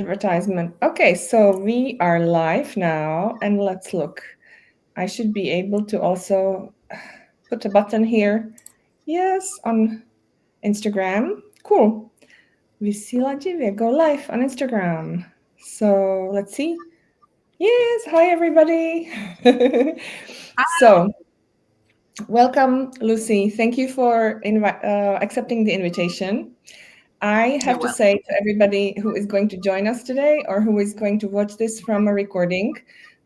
advertisement. Okay, so we are live now, and let's look. I should be able to also put a button here. Yes, on Instagram. Cool. Vysílat živě, go live on Instagram. So let's see. Yes, hi everybody. So, welcome, Lucy. Thank you for accepting the invitation. I have You're to welcome. say to everybody who is going to join us today or who is going to watch this from a recording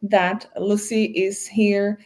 that Lucy is here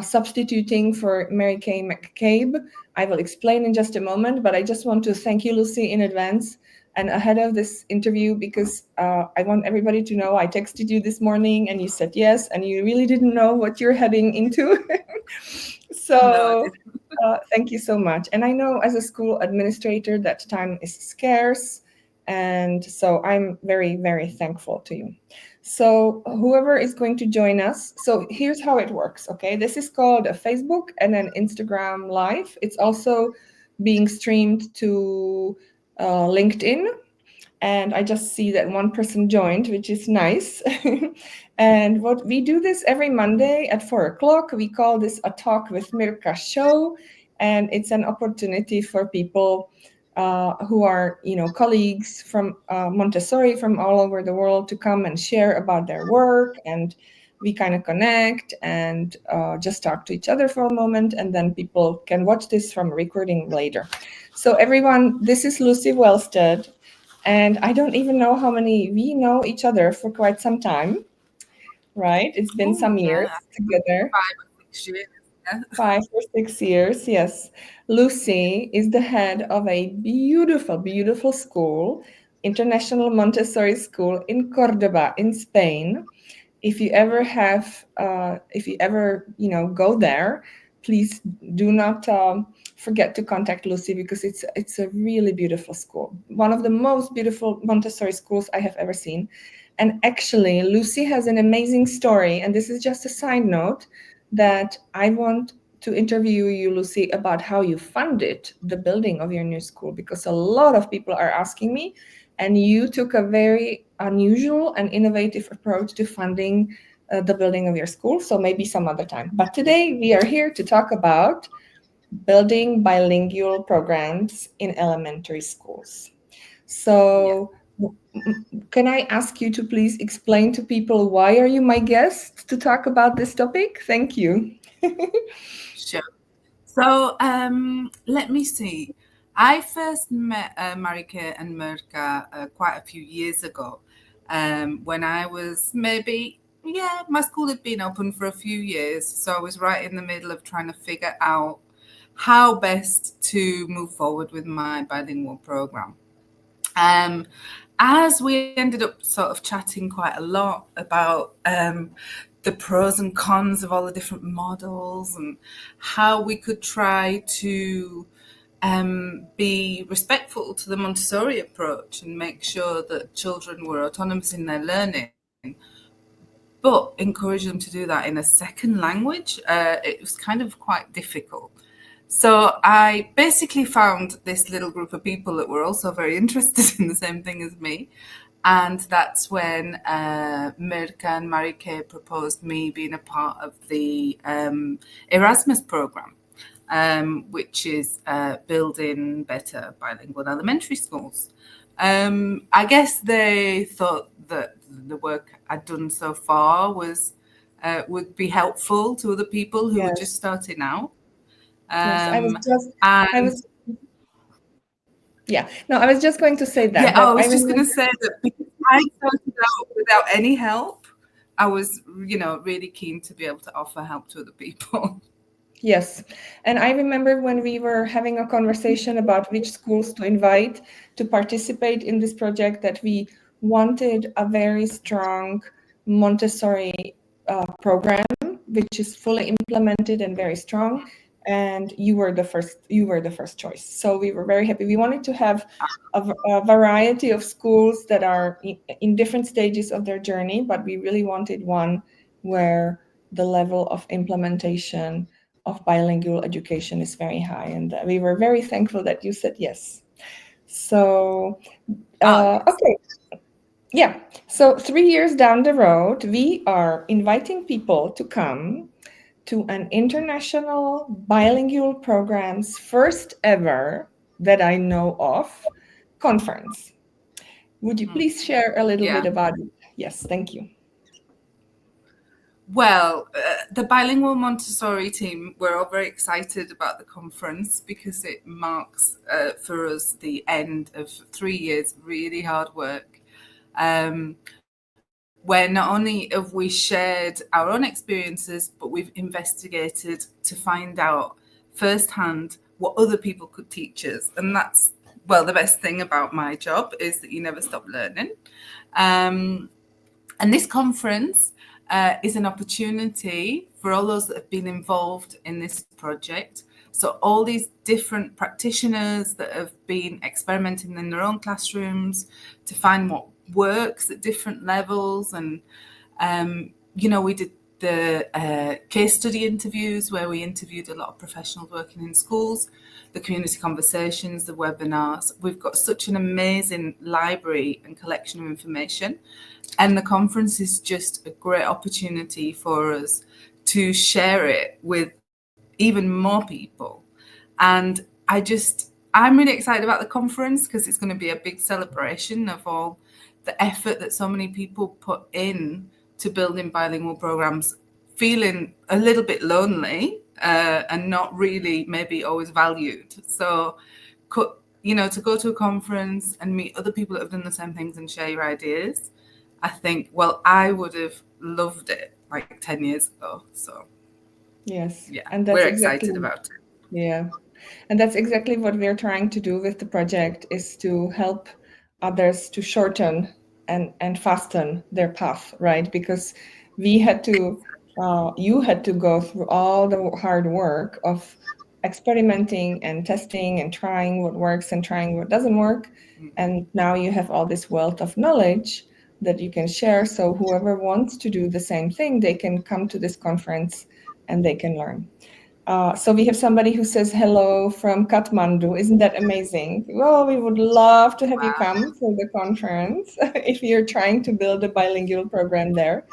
substituting for Mary Kay McCabe. I will explain in just a moment, but I just want to thank you, Lucy, in advance and ahead of this interview because I want everybody to know I texted you this morning and you said yes, and you really didn't know what you're heading into. No, I So didn't. thank you so much. And I know as a school administrator that time is scarce. And so I'm very, very thankful to you. So whoever is going to join us, so here's how it works, okay? This is called a Facebook and an Instagram Live. It's also being streamed to LinkedIn, and I just see that one person joined, which is nice. And what we do this every Monday at 4 o'clock. We call this a Talk with Mirka show, and it's an opportunity for people who are, colleagues from Montessori from all over the world to come and share about their work, and we kind of connect and just talk to each other for a moment, and then people can watch this from a recording later. So everyone, this is Lucy Welsted. And I don't even know how many we know each other for quite some time, right? It's been Oh, some years yeah, I think together, 5 or 6 years. Yeah. 5 or 6 years. Yes. Lucy is the head of a beautiful, beautiful school, International Montessori School in Córdoba, in Spain. If you ever, go there, please do not forget to contact Lucy because it's a really beautiful school, one of the most beautiful Montessori schools I have ever seen. And actually, Lucy has an amazing story, and this is just a side note that I want to interview you, Lucy, about how you funded the building of your new school, because a lot of people are asking me, and you took a very unusual and innovative approach to funding the building of your school. So maybe some other time. But today we are here to talk about building bilingual programs in elementary schools. Yeah, So can I ask you to please explain to people why are you my guest to talk about this topic? Thank you. sure. So, let me see. I first met Marika and Mirka quite a few years ago. When I was maybe, yeah, my school had been open for a few years, so I was right in the middle of trying to figure out how best to move forward with my bilingual program. Um, as we ended up sort of chatting quite a lot about the pros and cons of all the different models and how we could try to be respectful to the Montessori approach and make sure that children were autonomous in their learning, but encourage them to do that in a second language, it was kind of quite difficult. So I basically found this little group of people that were also very interested in the same thing as me. And that's when Mirka and Marike proposed me being a part of the Erasmus program, which is building better bilingual elementary schools. I guess they thought that the work I'd done so far would be helpful to other people who were just Yes, starting out. yes. I And was, yeah. No, I was just going to say yeah, that I I was just going remember. to say that because I started out without any help, I was, really keen to be able to offer help to other people. Yes. And I remember when we were having a conversation about which schools to invite to participate in this project, that we wanted a very strong Montessori program, which is fully implemented and very strong. And you were the first choice. So we were very happy. We wanted to have a variety of schools that are in different stages of their journey, but we really wanted one where the level of implementation of bilingual education is very high, and we were very thankful that you said yes. So, Oh, yes. okay, Yeah. So 3 years down the road, we are inviting people to come to an international bilingual program's first ever that I know of conference. Would you please share a little bit Yeah. about it? Yes, thank you. Well, the bilingual Montessori team, we're all very excited about the conference because it marks for us the end of 3 years of really hard work. Where not only have we shared our own experiences, but we've investigated to find out firsthand what other people could teach us. And that's, well, the best thing about my job is that you never stop learning. And this conference is an opportunity for all those that have been involved in this project. So all these different practitioners that have been experimenting in their own classrooms to find what works at different levels. And, we did the case study interviews where we interviewed a lot of professionals working in schools, the community conversations, the webinars. We've got such an amazing library and collection of information. And the conference is just a great opportunity for us to share it with even more people. And I'm really excited about the conference because it's going to be a big celebration of all the effort that so many people put in to building bilingual programs, feeling a little bit lonely and not really maybe always valued. So, to go to a conference and meet other people that have done the same things and share your ideas, I think, well, I would have loved it like 10 years ago. So, Yes, yeah, and that's we're exactly, excited about it. yeah. And that's exactly what we're trying to do with the project, is to help others to shorten and fasten their path, right? Because we had to, you had to go through all the hard work of experimenting and testing and trying what works and trying what doesn't work. And now you have all this wealth of knowledge that you can share. So whoever wants to do the same thing, they can come to this conference and they can learn. So we have somebody who says hello from Kathmandu. Isn't that amazing? Well, we would love to have you come for the conference if you're trying to build a bilingual program there.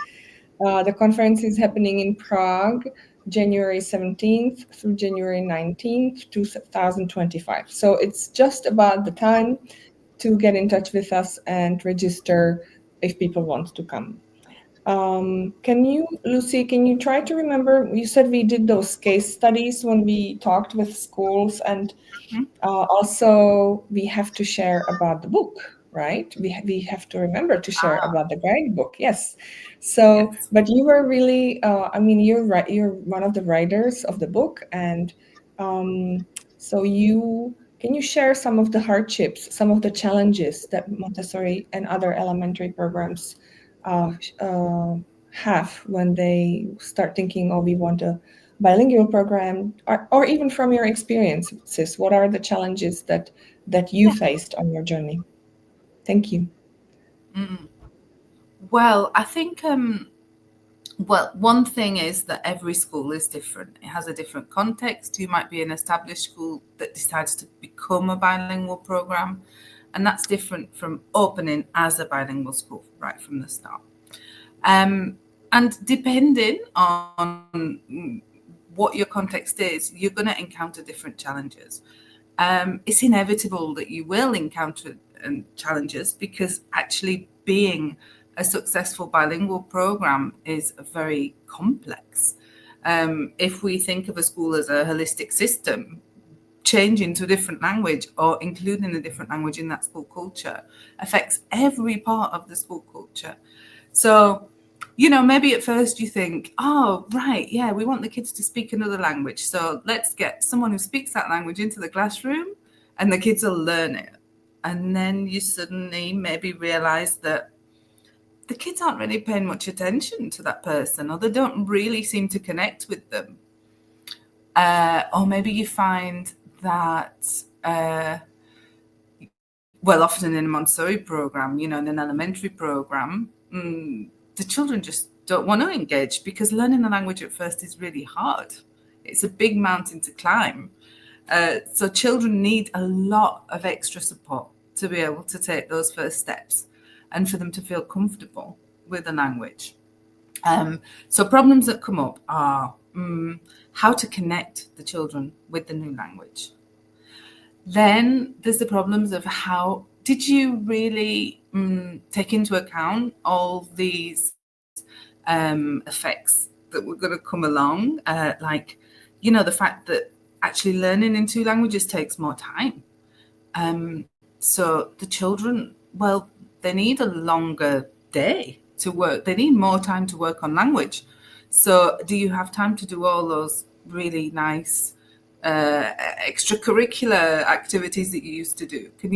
The conference is happening in Prague, January 17th through January 19th, 2025. So it's just about the time to get in touch with us and register if people want to come. Lucy, can you try to remember? You said we did those case studies when we talked with schools, and also we have to share about the book, right? We have to remember to share about the guidebook. Yes. So, Yes. but you were really, I mean, you're right. You're one of the writers of the book, and so can you share some of the hardships, some of the challenges that Montessori and other elementary programs uh, uh, have when they start thinking, oh, we want a bilingual program, or even from your experiences, what are the challenges that you Yeah. faced on your journey? Thank you. Well, I think, one thing is that every school is different. It has a different context. You might be an established school that decides to become a bilingual program, and that's different from opening as a bilingual school right from the start. And depending on what your context is, you're going to encounter different challenges. It's inevitable that you will encounter challenges because actually being a successful bilingual program is very complex. If we think of a school as a holistic system, changing to a different language or including a different language in that school culture affects every part of the school culture. So, maybe at first you think, oh, right, yeah, we want the kids to speak another language. So let's get someone who speaks that language into the classroom and the kids will learn it. And then you suddenly maybe realize that the kids aren't really paying much attention to that person, or they don't really seem to connect with them. Or maybe you find that, often in a Montessori program, in an elementary program, the children just don't want to engage because learning a language at first is really hard. It's a big mountain to climb. So children need a lot of extra support to be able to take those first steps. and for them to feel comfortable with the language. So problems that come up are how to connect the children with the new language. Then there's the problems of how did you really take into account all these effects that were going to come along, like, you know, the fact that actually learning in two languages takes more time. So the children, well, they need a longer day to work. They need more time to work on language. So do you have time to do all those really nice extracurricular activities that you used to do? Can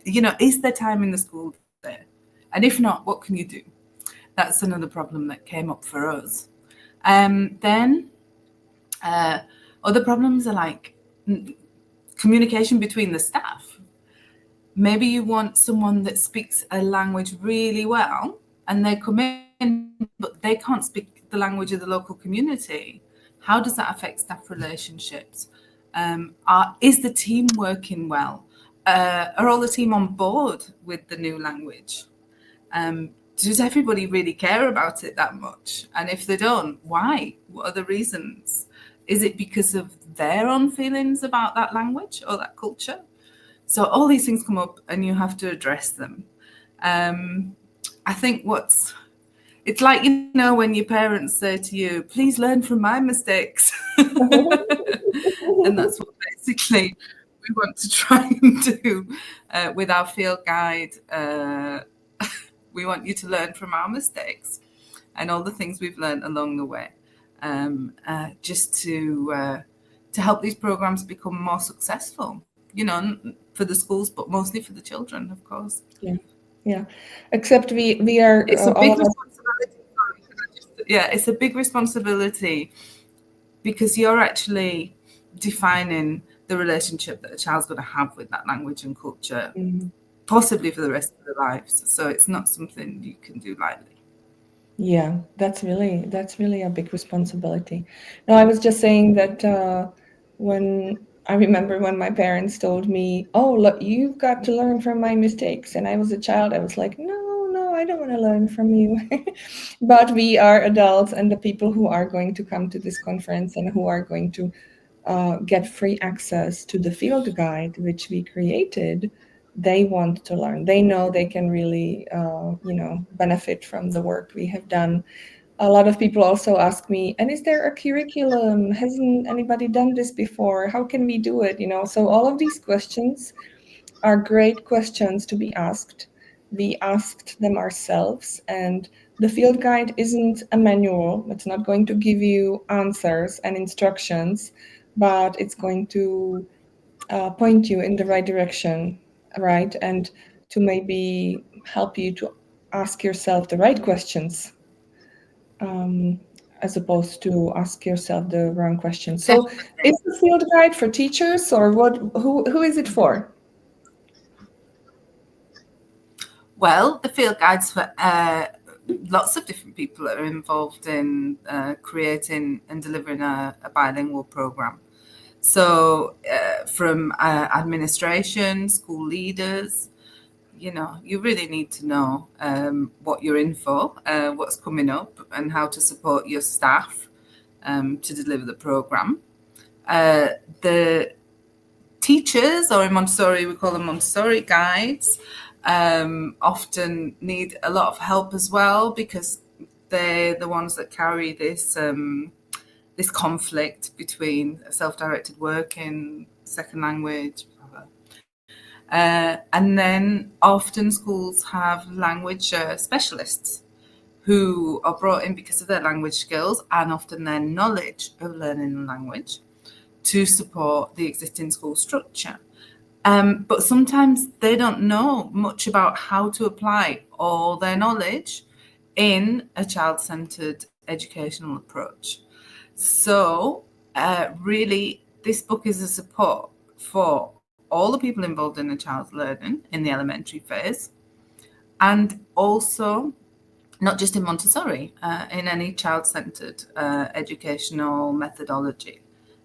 you know, is there time in the school there? And if not, what can you do? That's another problem that came up for us. Then other problems are like communication between the staff. Maybe you want someone that speaks a language really well and they come in, but they can't speak the language of the local community. How does that affect staff relationships? Is the team working well? Are all the team on board with the new language? Does everybody really care about it that much? And if they don't, why? What are the reasons? Is it because of their own feelings about that language or that culture? So all these things come up and you have to address them. I think it's like, you know, when your parents say to you, please learn from my mistakes. And that's what basically we want to try and do with our field guide. We want you to learn from our mistakes and all the things we've learned along the way, just to help these programs become more successful, you know, for the schools, but mostly for the children, of course. Yeah. Except we are. It's a big responsibility. Yeah, it's a big responsibility because you're actually defining the relationship that a child's going to have with that language and culture, possibly for the rest of their lives. So it's not something you can do lightly. Yeah, that's really a big responsibility. No, I was just saying that when I remember when my parents told me, "Oh, look, you've got to learn from my mistakes," and I was a child, I was like, "No, I don't want to learn from you." But we are adults, and the people who are going to come to this conference and who are going to get free access to the field guide which we created, they want to learn. They know they can really, benefit from the work we have done. A lot of people also ask me, and is there a curriculum? Hasn't anybody done this before? How can we do it? So all of these questions are great questions to be asked. We asked them ourselves, and the field guide isn't a manual. It's not going to give you answers and instructions, but it's going to point you in the right direction, right? And to maybe help you to ask yourself the right questions, as opposed to ask yourself the wrong questions. So is the field guide for teachers, or what? Who is it for? Well, the field guides for lots of different people that are involved in creating and delivering a bilingual program. So from administration, school leaders, you know, you really need to know what you're in for, what's coming up, and how to support your staff to deliver the program. The teachers, or in Montessori, we call them Montessori guides, often need a lot of help as well, because they're the ones that carry this this conflict between self-directed work in second language. And then often schools have language specialists who are brought in because of their language skills and often their knowledge of learning the language to support the existing school structure. But sometimes they don't know much about how to apply all their knowledge in a child-centered educational approach. So really, this book is a support for all the people involved in a child's learning in the elementary phase, and also not just in Montessori, in any child-centered educational methodology.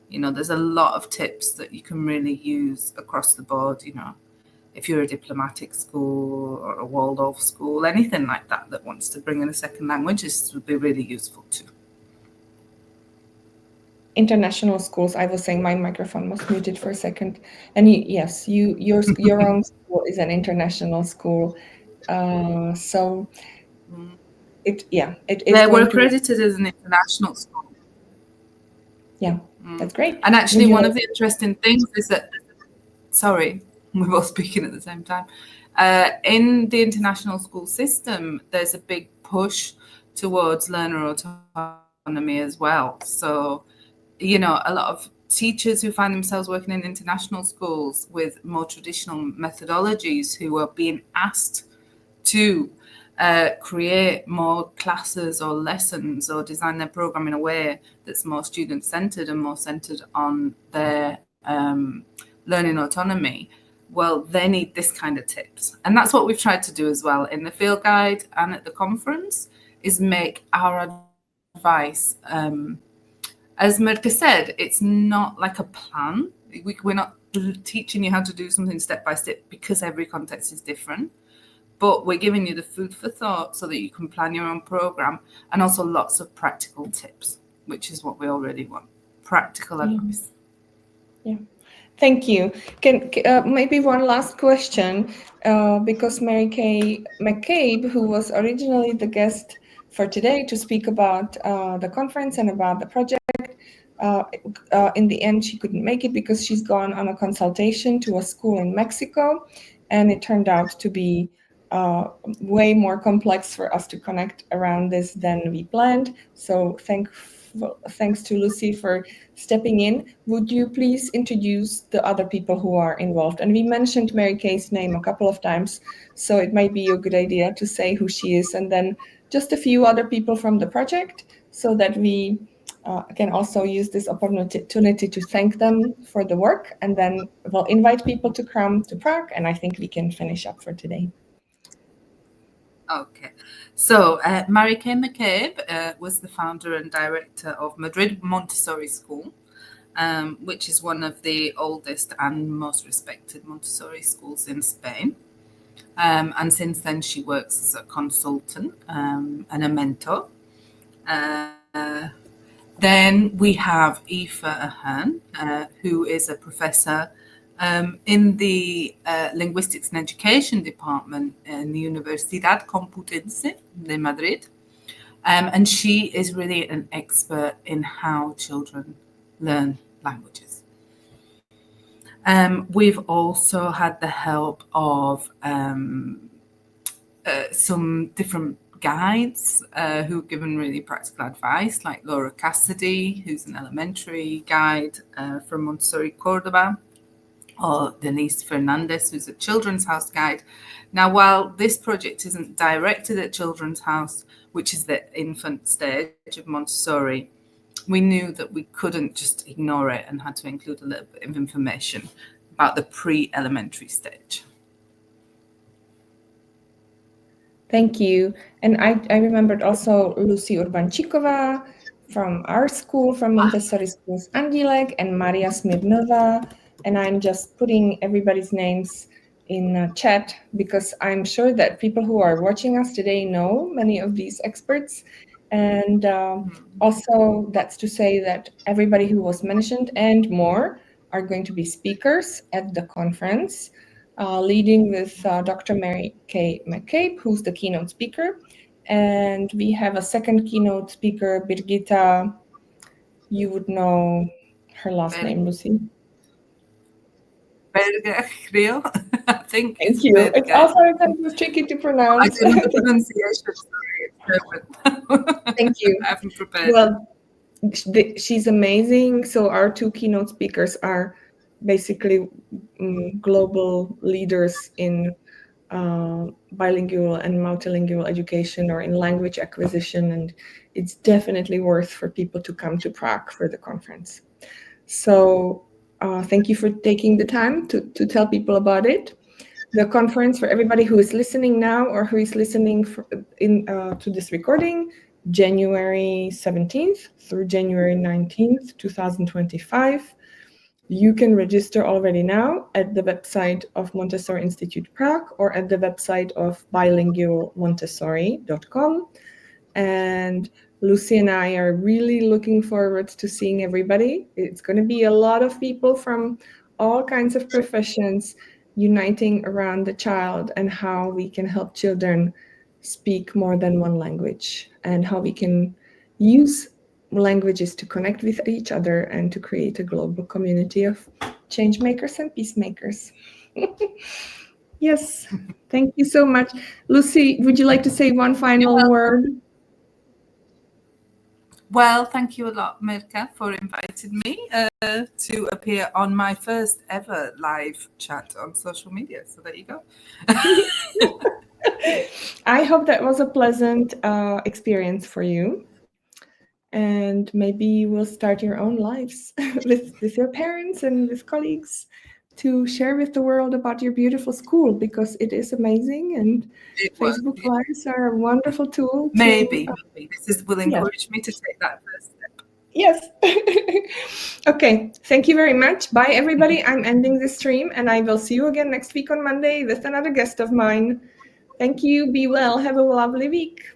You know, there's a lot of tips that you can really use across the board. You know, if you're a diplomatic school or a Waldorf school, anything like that wants to bring in a second language, this would be really useful too. International schools. I was saying my microphone was muted for a second. And yes, your own school is an international school. So it is We're going to be, accredited as an international school. yeah, that's great. And actually, Would you one like- of the interesting things is that, sorry, we're both speaking at the same time. In the international school system, there's a big push towards learner autonomy as well. So, you know, a lot of teachers who find themselves working in international schools with more traditional methodologies who are being asked to create more classes or lessons or design their program in a way that's more student-centered and more centered on their learning autonomy, well, they need this kind of tips. And that's what we've tried to do as well in the field guide and at the conference, is make our advice, as Mirka said, it's not like a plan. We're not teaching you how to do something step by step because every context is different. But we're giving you the food for thought so that you can plan your own program, and also lots of practical tips, which is what we already want. Practical advice. Yeah. Thank you. Can maybe one last question, because Mary Kay McCabe, who was originally the guest for today to speak about the conference and about the project, in the end she couldn't make it because she's gone on a consultation to a school in Mexico, and it turned out to be way more complex for us to connect around this than we planned. So thanks to Lucy for stepping in. Would you please introduce the other people who are involved? And we mentioned Mary Kay's name a couple of times, so it might be a good idea to say who she is, and then just a few other people from the project, so that we can also use this opportunity to thank them for the work, and then we'll invite people to come to Prague, and I think we can finish up for today. Okay, so Mary Kay McCabe was the founder and director of Madrid Montessori School, which is one of the oldest and most respected Montessori schools in Spain. And since then, she works as a consultant and a mentor. Then we have Aoife Ahern, who is a professor in the Linguistics and Education Department in the Universidad Complutense de Madrid. And she is really an expert in how children learn languages. We've also had the help of some different guides who've given really practical advice, like Laura Cassidy, who's an elementary guide from Montessori, Córdoba, or Denise Fernandez, who's a Children's House guide. Now, while this project isn't directed at Children's House, which is the infant stage of Montessori, we knew that we couldn't just ignore it and had to include a little bit of information about the pre-elementary stage. Thank you. And I remembered also Lucy Urbanchikova from our school, from Montessori Schools Andilek, and Maria Smirnova. And I'm just putting everybody's names in chat because I'm sure that people who are watching us today know many of these experts. And also that's to say that everybody who was mentioned and more are going to be speakers at the conference. Leading with Dr. Mary Kay McCabe, who's the keynote speaker. And we have a second keynote speaker, Birgitta. You would know her last name, Lucy. Berger, creo. I think. Thank you. Berger. It's also kind of tricky to pronounce. I didn't the pronunciation. Sorry. Thank you. I haven't prepared. Well, she's amazing. So our two keynote speakers are basically global leaders in bilingual and multilingual education or in language acquisition, and it's definitely worth for people to come to Prague for the conference. So thank you for taking the time to tell people about it. The conference, for everybody who is listening now or who is listening to this recording, January 17th through January 19th, 2025. You can register already now at the website of Montessori Institute Prague or at the website of bilingualmontessori.com. And Lucy and I are really looking forward to seeing everybody. It's going to be a lot of people from all kinds of professions uniting around the child and how we can help children speak more than one language and how we can use languages to connect with each other and to create a global community of change makers and peacemakers. Yes, thank you so much. Lucy, would you like to say one final word? Well, thank you a lot, Mirka, for inviting me to appear on my first ever live chat on social media. So there you go. I hope that was a pleasant experience for you. And maybe you will start your own lives with your parents and with colleagues to share with the world about your beautiful school, because it is amazing, and Facebook Lives are a wonderful tool. Maybe this will encourage me to take that first step. Yes. Okay, thank you very much. Bye, everybody. I'm ending this stream, and I will see you again next week on Monday with another guest of mine. Thank you. Be well. Have a lovely week.